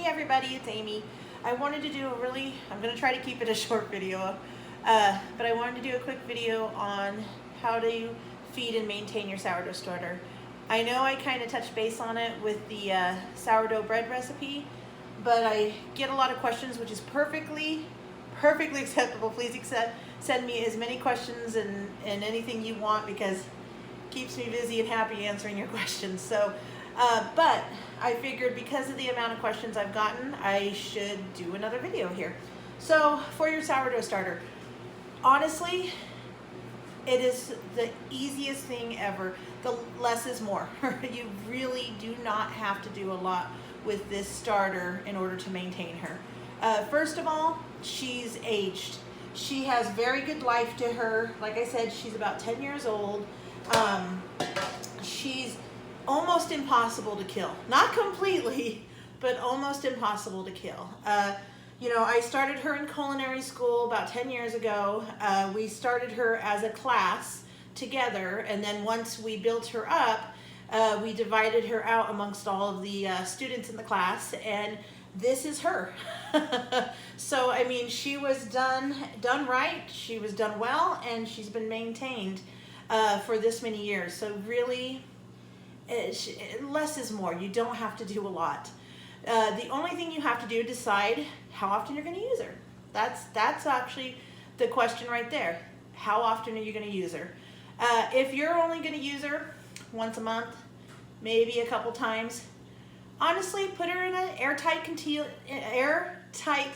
everybody, it's Amy. I wanted to do I'm going to try to keep it a short video, but I wanted to do a quick video on how to feed and maintain your sourdough starter. I know I kind of touched base on it with the sourdough bread recipe, but I get a lot of questions, which is perfectly acceptable. Please send me as many questions and anything you want, because it keeps me busy and happy answering your questions. So, but I figured because of the amount of questions I've gotten, I should do another video here. So for your sourdough starter, honestly, it is the easiest thing ever. The less is more. You really do not have to do a lot with this starter in order to maintain her. First of all, she's aged. She has very good life to her. Like I said, she's about 10 years old. She's almost impossible to kill. Not completely, but almost impossible to kill. You know, I started her in culinary school about 10 years ago. We started her as a class together, and then once we built her up, we divided her out amongst all of the students in the class, and this is her. So, I mean, she was done right, she was done well, and she's been maintained for this many years. So really, less is more. You don't have to do a lot. The only thing you have to do is decide how often you're going to use her. That's actually the question right there. How often are you going to use her? If you're only going to use her once a month, maybe a couple times, honestly, put her in an airtight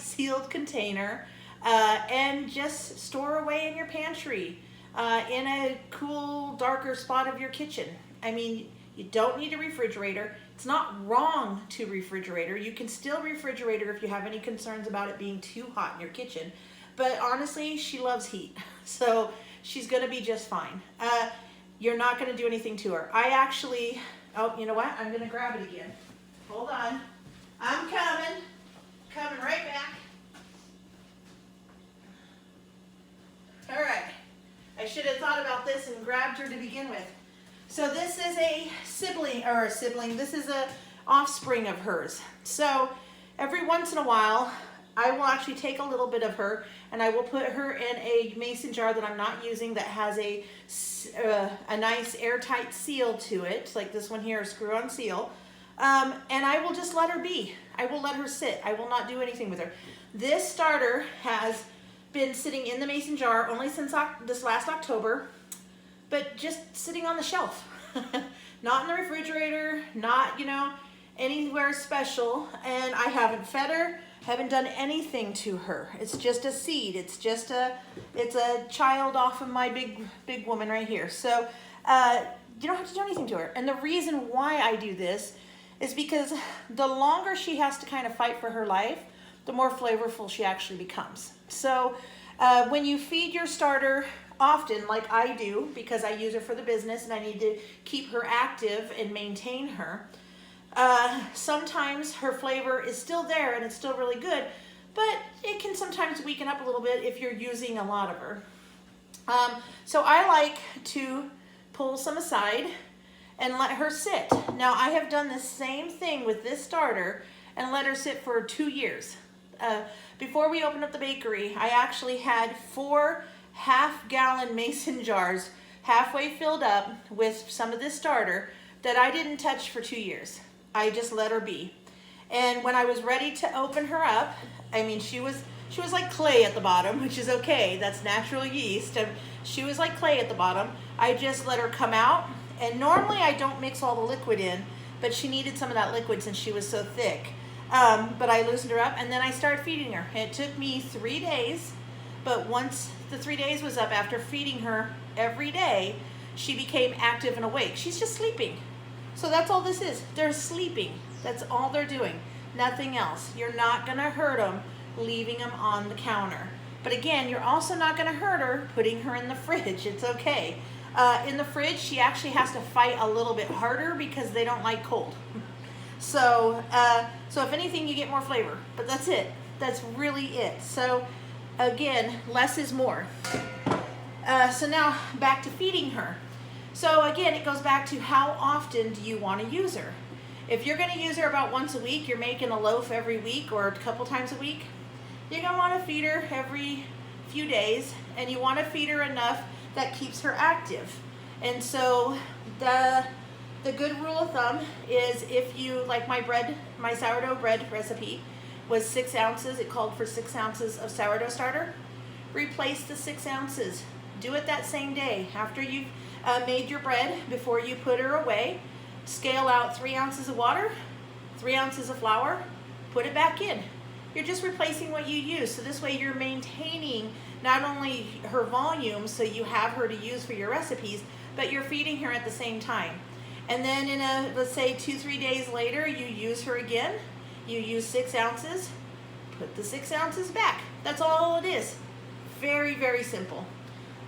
sealed container and just store her away in your pantry in a cool, darker spot of your kitchen. I mean, you don't need a refrigerator. It's not wrong to refrigerate her. You can still refrigerate her if you have any concerns about it being too hot in your kitchen. But honestly, she loves heat, so she's going to be just fine. You're not going to do anything to her. I actually, oh, you know what? I'm going to grab it again. Hold on. I'm coming right back. All right. I should have thought about this and grabbed her to begin with. So this is a sibling, this is a offspring of hers. So every once in a while, I will actually take a little bit of her and I will put her in a mason jar that I'm not using, that has a nice airtight seal to it, like this one here, a screw-on seal. And I will just let her be. I will let her sit. I will not do anything with her. This starter has been sitting in the mason jar only since this last October, but just sitting on the shelf. Not in the refrigerator, not, you know, anywhere special. And I haven't fed her, haven't done anything to her. It's just a seed. It's a child off of my big woman right here. So you don't have to do anything to her. And the reason why I do this is because the longer she has to kind of fight for her life, the more flavorful she actually becomes. So when you feed your starter often, like I do, because I use her for the business and I need to keep her active and maintain her, sometimes her flavor is still there and it's still really good, but it can sometimes weaken up a little bit if you're using a lot of her. So I like to pull some aside and let her sit. Now, I have done the same thing with this starter and let her sit for 2 years. Before we opened up the bakery, I actually had 4 half-gallon mason jars halfway filled up with some of this starter that I didn't touch for 2 years. I just let her be. And when I was ready to open her up, I mean, she was like clay at the bottom, which is okay. That's natural yeast. And she was like clay at the bottom. I just let her come out. And normally I don't mix all the liquid in, but she needed some of that liquid since she was so thick. But I loosened her up and then I started feeding her. And it took me 3 days, but once the 3 days was up, after feeding her every day, she became active and awake. She's just sleeping. So that's all this is. They're sleeping. That's all they're doing. Nothing else. You're not going to hurt them leaving them on the counter. But again, you're also not going to hurt her putting her in the fridge. It's okay. In the fridge, she actually has to fight a little bit harder because they don't like cold. So if anything, you get more flavor. But that's it. That's really it. So again, less is more. So now back to feeding her. So again, it goes back to how often do you want to use her? If you're gonna use her about once a week, you're making a loaf every week or a couple times a week, you're gonna wanna feed her every few days, and you wanna feed her enough that keeps her active. And so the good rule of thumb is, if you, like my sourdough bread recipe was 6 ounces, it called for 6 ounces of sourdough starter, replace the 6 ounces. Do it that same day. After you've made your bread, before you put her away, scale out 3 ounces of water, 3 ounces of flour, put it back in. You're just replacing what you use. So this way you're maintaining not only her volume, so you have her to use for your recipes, but you're feeding her at the same time. And then in let's say 2-3 days later, you use her again. You use 6 ounces, put the 6 ounces back. That's all it is. Very, very simple.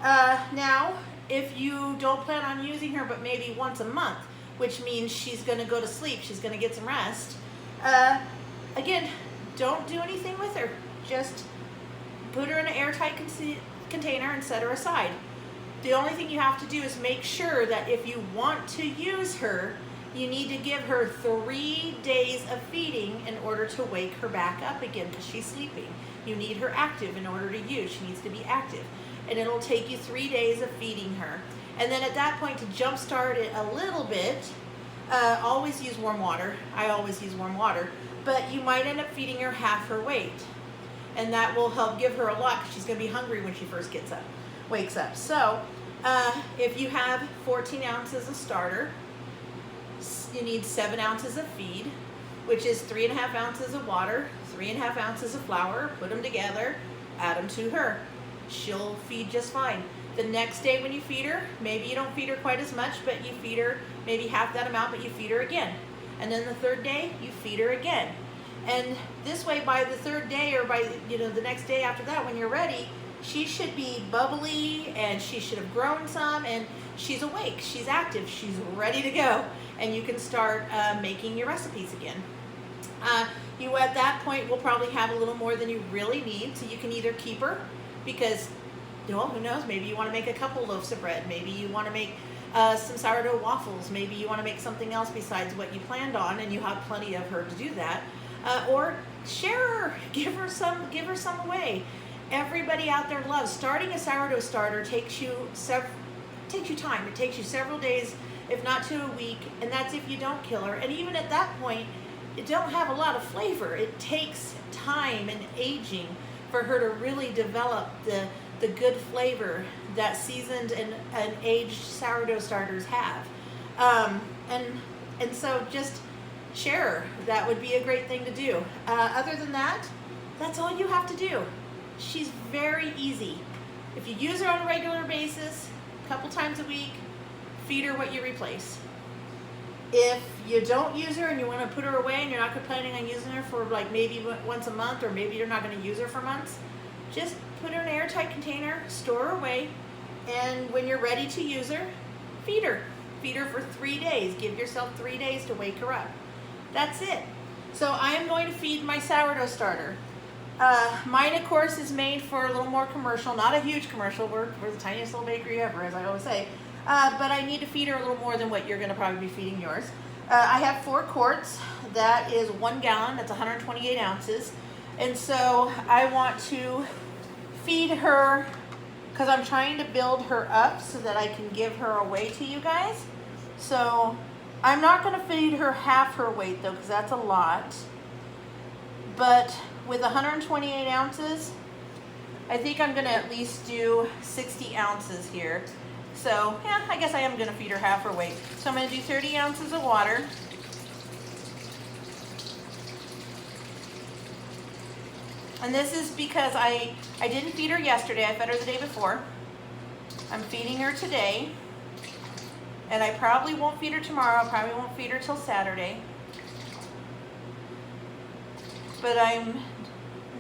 Now, if you don't plan on using her but maybe once a month, which means she's gonna go to sleep, she's gonna get some rest, again, don't do anything with her. Just put her in an airtight container and set her aside. The only thing you have to do is make sure that if you want to use her, you need to give her 3 days of feeding in order to wake her back up again, because she's sleeping. You need her active in order to use. She needs to be active. And it'll take you 3 days of feeding her. And then at that point, to jumpstart it a little bit, always use warm water. I always use warm water. But you might end up feeding her half her weight. And that will help give her a lot, because she's going to be hungry when she first wakes up. So if you have 14 ounces of starter, you need 7 ounces of feed, which is 3.5 ounces of water, 3.5 ounces of flour. Put them together, add them to her. She'll feed just fine. The next day when you feed her, maybe you don't feed her quite as much, but you feed her maybe half that amount, but you feed her again. And then the 3rd day, you feed her again. And this way, by the 3rd day, or by the next day after that, when you're ready, she should be bubbly, and she should have grown some, and she's awake, she's active, she's ready to go, and you can start making your recipes again. You at that point will probably have a little more than you really need, so you can either keep her, because who knows, maybe you want to make a couple loaves of bread, maybe you want to make some sourdough waffles, maybe you want to make something else besides what you planned on, and you have plenty of her to do that. Or share her, give her some away. Everybody out there loves starting a sourdough starter. Takes you time. It takes you several days, if not to a week, and that's if you don't kill her. And even at that point, it don't have a lot of flavor. It takes time and aging for her to really develop the good flavor that seasoned and aged sourdough starters have. And so just share her. That would be a great thing to do. Other than that, that's all you have to do. She's very easy. If you use her on a regular basis, a couple times a week, feed her what you replace. If you don't use her and you want to put her away and you're not planning on using her for like maybe once a month, or maybe you're not going to use her for months, just put her in an airtight container, store her away, and when you're ready to use her, feed her. Feed her for 3 days. Give yourself 3 days to wake her up. That's it. So I am going to feed my sourdough starter. Mine, of course, is made for a little more commercial, not a huge commercial. We're the tiniest little bakery ever, as I always say. But I need to feed her a little more than what you're going to probably be feeding yours. I have 4 quarts. That is 1 gallon. That's 128 ounces. And so I want to feed her, because I'm trying to build her up so that I can give her away to you guys. So I'm not going to feed her half her weight, though, because that's a lot. But with 128 ounces, I think I'm going to at least do 60 ounces here. So, yeah, I guess I am going to feed her half her weight. So I'm going to do 30 ounces of water. And this is because I didn't feed her yesterday. I fed her the day before. I'm feeding her today. And I probably won't feed her tomorrow. I probably won't feed her till Saturday. But I'm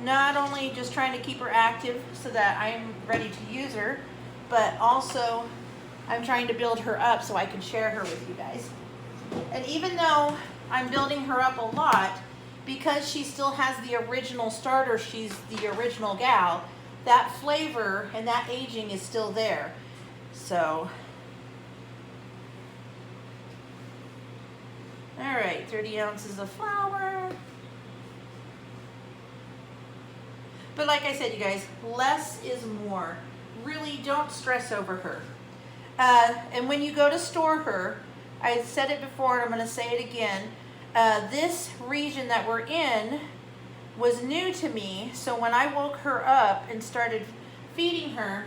not only just trying to keep her active so that I'm ready to use her, but also I'm trying to build her up so I can share her with you guys. And even though I'm building her up a lot, because she still has the original starter, she's the original gal, that flavor and that aging is still there. So All right, 30 ounces of flour. But like I said, you guys, less is more. Really don't stress over her. And when you go to store her, I said it before and I'm going to say it again, this region that we're in was new to me. So when I woke her up and started feeding her,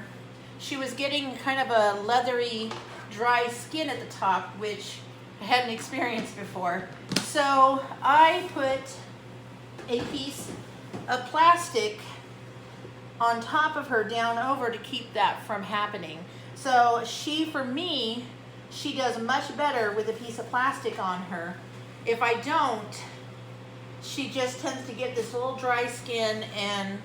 she was getting kind of a leathery, dry skin at the top, which I hadn't experienced before. So I put a piece of plastic on top of her down over to keep that from happening. So for me, she does much better with a piece of plastic on her. If I don't, she just tends to get this little dry skin and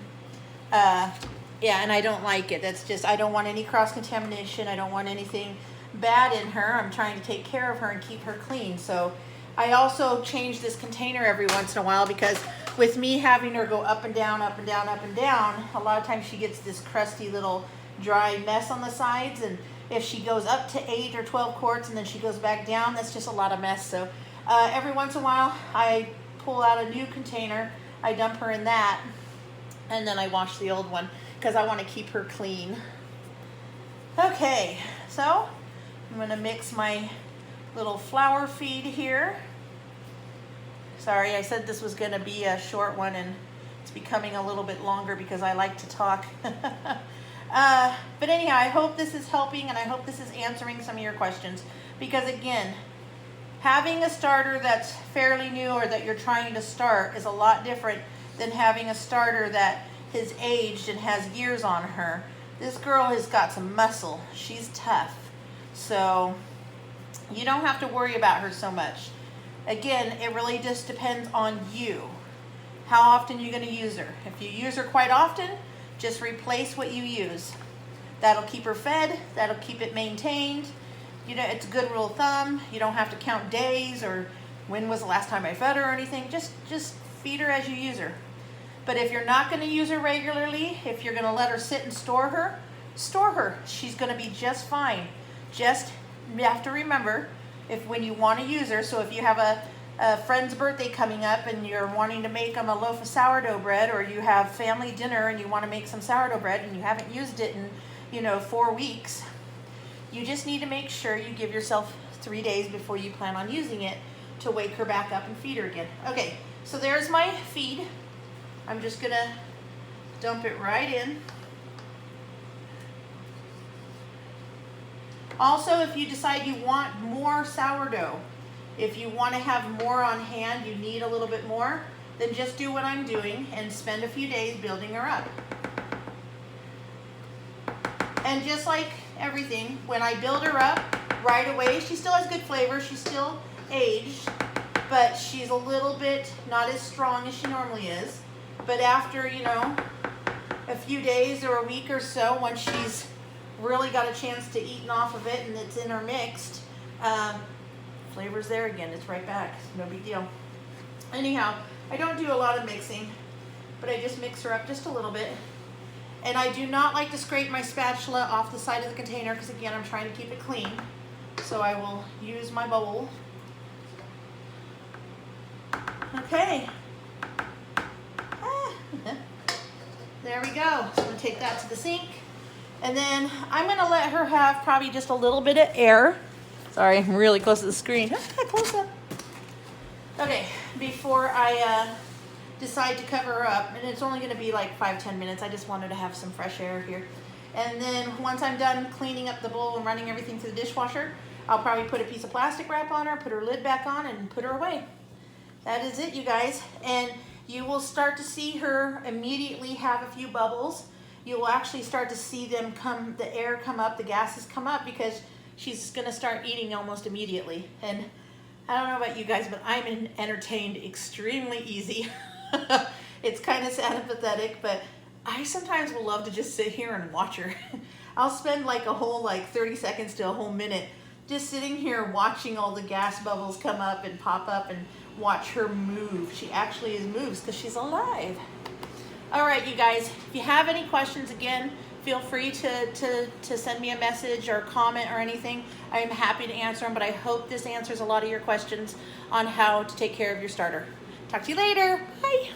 yeah, and I don't like it. That's just, I don't want any cross-contamination. I don't want anything bad in her. I'm trying to take care of her and keep her clean. So I also change this container every once in a while because with me having her go up and down, up and down, up and down, a lot of times she gets this crusty little dry mess on the sides. And if she goes up to 8 or 12 quarts and then she goes back down, that's just a lot of mess. So every once in a while, I pull out a new container. I dump her in that, and then I wash the old one because I want to keep her clean. Okay, so I'm going to mix my little flour feed here. Sorry, I said this was going to be a short one, and it's becoming a little bit longer because I like to talk. But anyhow, I hope this is helping, and I hope this is answering some of your questions. Because again, having a starter that's fairly new or that you're trying to start is a lot different than having a starter that is aged and has years on her. This girl has got some muscle. She's tough. So you don't have to worry about her so much. Again, it really just depends on you. How often you're going to use her. If you use her quite often, just replace what you use. That'll keep her fed. That'll keep it maintained. You know, it's a good rule of thumb. You don't have to count days or when was the last time I fed her or anything. Just feed her as you use her. But if you're not going to use her regularly, if you're going to let her sit and store her, store her. She's going to be just fine. Just you have to remember if when you want to use her, so if you have a friend's birthday coming up and you're wanting to make them a loaf of sourdough bread, or you have family dinner and you want to make some sourdough bread and you haven't used it in 4 weeks, you just need to make sure you give yourself 3 days before you plan on using it to wake her back up and feed her again. Okay, so there's my feed. I'm just gonna dump it right in. Also, if you decide you want more sourdough, if you want to have more on hand, you need a little bit more, then just do what I'm doing and spend a few days building her up. And just like everything, when I build her up right away, she still has good flavor, she's still aged, but she's a little bit not as strong as she normally is. But after, a few days or a week or so, once she's really got a chance to eat off of it and it's intermixed, flavor's there again, it's right back, no big deal. Anyhow, I don't do a lot of mixing, but I just mix her up just a little bit. And I do not like to scrape my spatula off the side of the container because again, I'm trying to keep it clean. So I will use my bowl. Okay. There we go. So I'm going to take that to the sink. And then I'm going to let her have probably just a little bit of air. Sorry, I'm really close to the screen. Close up. Okay, before I decide to cover her up, and it's only going to be like 5-10 minutes. I just wanted to have some fresh air here. And then once I'm done cleaning up the bowl and running everything through the dishwasher, I'll probably put a piece of plastic wrap on her, put her lid back on, and put her away. That is it, you guys. And you will start to see her immediately have a few bubbles. You will actually start to see them the air come up, the gases come up, because she's going to start eating almost immediately. And I don't know about you guys, but I'm entertained extremely easy. It's kind of sad and pathetic, but I sometimes will love to just sit here and watch her. I'll spend like a whole 30 seconds to a whole minute just sitting here watching all the gas bubbles come up and pop up and watch her move. She actually moves because she's alive. All right, you guys, if you have any questions, again, feel free to send me a message or comment or anything. I am happy to answer them, but I hope this answers a lot of your questions on how to take care of your starter. Talk to you later. Bye.